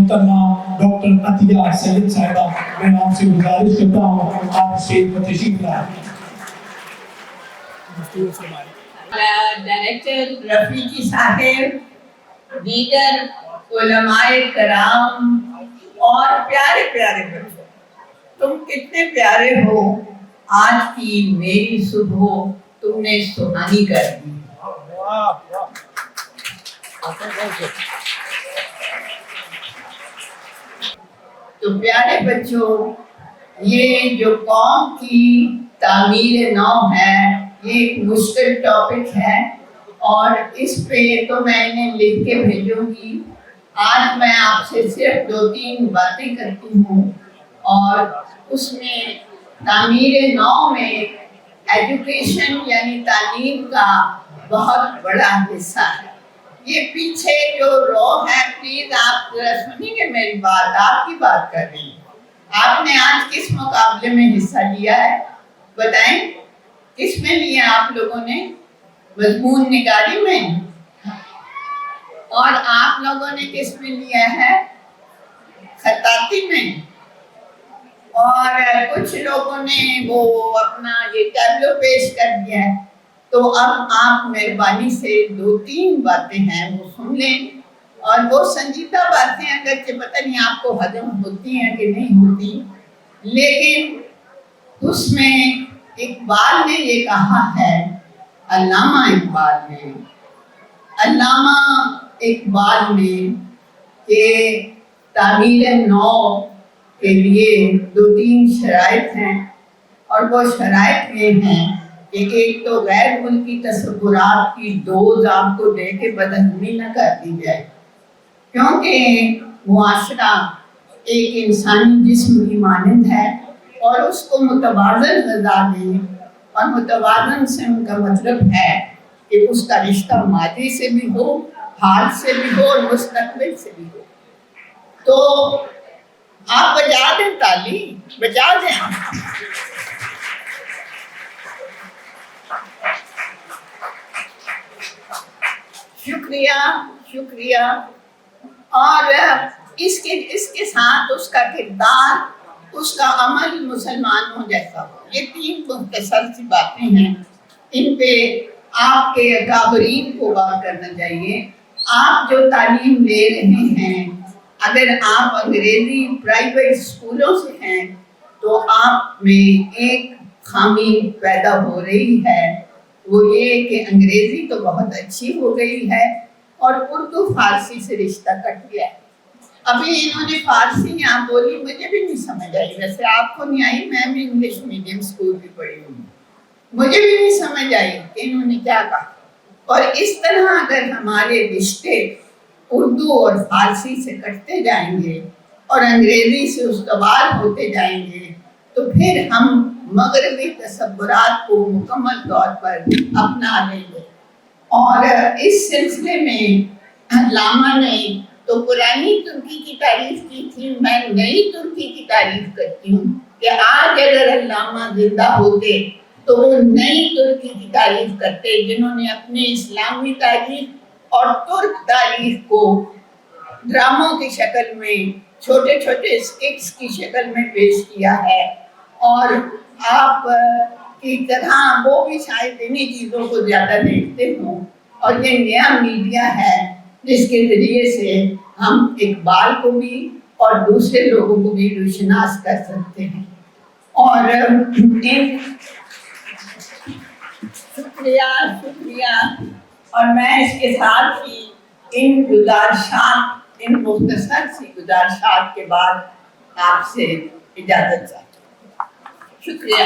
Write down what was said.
محترمہ ڈاکٹر عطیہ سید صاحبہ، میں آپ سے گزارش کرتا ہوں آپ اسٹیج پر تشریف لائیں۔ ڈائریکٹر رفیقی صاحب، دیگر علماء کرام اور پیارے پیارے بچوں، تم کتنے پیارے ہو، آج کی میری صبح تم نے سہانی کر دی۔ تو پیارے بچوں، یہ جو قوم کی تعمیر نو ہے، یہ ایک مشکل ٹاپک ہے اور اس پہ تو میں انہیں لکھ کے بھیجوں گی۔ آج میں آپ سے صرف 2-3 باتیں کرتی ہوں، اور اس میں تعمیر نو میں ایجوکیشن یعنی تعلیم کا بہت بڑا حصہ ہے۔ یہ پیچھے جو رو ہے، پلیز آپ ذرا سنیں گے میری بات، آپ کی بات کر رہی ہوں۔ آپ نے آج کس مقابلے میں حصہ لیا ہے؟ بتائیں، کس میں لیا آپ لوگوں نے؟ مضمون نگاری میں؟ اور آپ لوگوں نے کس میں لیا ہے؟ خطاطی میں؟ اور کچھ لوگوں نے وہ اپنا یہ ٹیبلو پیش کر دیا ہے۔ تو اب آپ مہربانی سے 2-3 باتیں ہیں وہ سن لیں، اور وہ سنجیدہ باتیں اگرچہ پتہ نہیں آپ کو ہضم ہوتی ہیں کہ نہیں ہوتی، لیکن اس میں اقبال نے یہ کہا ہے، علامہ اقبال نے کہ تعمیر نو کے لیے 2-3 شرائط ہیں، اور وہ شرائط یہ ہیں کہ ایک تو غیر ملکی تصورات کی ڈوز آپ کو دے کے بدہضمی نہ کر دی جائے، کیونکہ معاشرہ ایک انسانی جسم کی مانند ہے، اور اس کو متوازن غذا دیں، اور متوازن سے ان کا مطلب ہے کہ اس کا رشتہ ماضی سے بھی ہو، حال سے بھی ہو، اور مستقبل سے بھی ہو۔ تو آپ بجا دیں تالی، بجا دیں۔ شکریہ۔ اور اس کے ساتھ اس کا کردار، اس کا عمل مسلمانوں جیسا ہو۔ یہ 3 مختصر سی باتیں ہیں، ان پہ آپ کے اکابرین کو غور کرنا چاہیے۔ آپ جو تعلیم لے رہے ہیں، اگر آپ انگریزی پرائیویٹ اسکولوں سے ہیں تو آپ میں ایک خامی پیدا ہو رہی ہے، وہ یہ کہ انگریزی تو بہت اچھی ہو گئی ہے اور اردو فارسی سے رشتہ کٹ گیا ہے۔ ابھی انہوں نے فارسی یہاں بولی، مجھے بھی نہیں سمجھ آئی، ویسے آپ کو نہیں آئی، میں بھی انگلش میڈیم اسکول بھی پڑھی ہوں، مجھے بھی نہیں سمجھ آئی کہ انہوں نے کیا کہا۔ اور اس طرح اگر ہمارے رشتے اردو اور فارسی سے کٹتے جائیں گے اور انگریزی سے استوار ہوتے جائیں گے، تو پھر ہم مغربی تصورات کو مکمل طور پر اپنا لیں گے۔ اور اس سلسلے میں علامہ نے تو پرانی ترکی کی تعریف کی تھی، میں نئی ترکی کی تعریف کرتی ہوں کہ آج اگر علامہ زندہ ہوتے تو وہ نئی ترکی کی تعریف کرتے، جنہوں نے اپنی اسلامی تاریخ اور ترک تاریخ کو ڈراموں کی شکل میں، چھوٹے چھوٹے اسکٹس کی شکل میں پیش کیا ہے۔ اور آپ کی طرح وہ بھی شاید انہی چیزوں کو زیادہ دیکھتے ہوں، اور یہ نیا میڈیا ہے جس کے ذریعے سے ہم اقبال کو بھی اور دوسرے لوگوں کو بھی روشناس کر سکتے ہیں۔ اور شکریہ، اور میں اس کے ساتھ ہی ان مختصر سی گزارشات کے بعد آپ سے اجازت چاہتا ہوں۔ شکریہ۔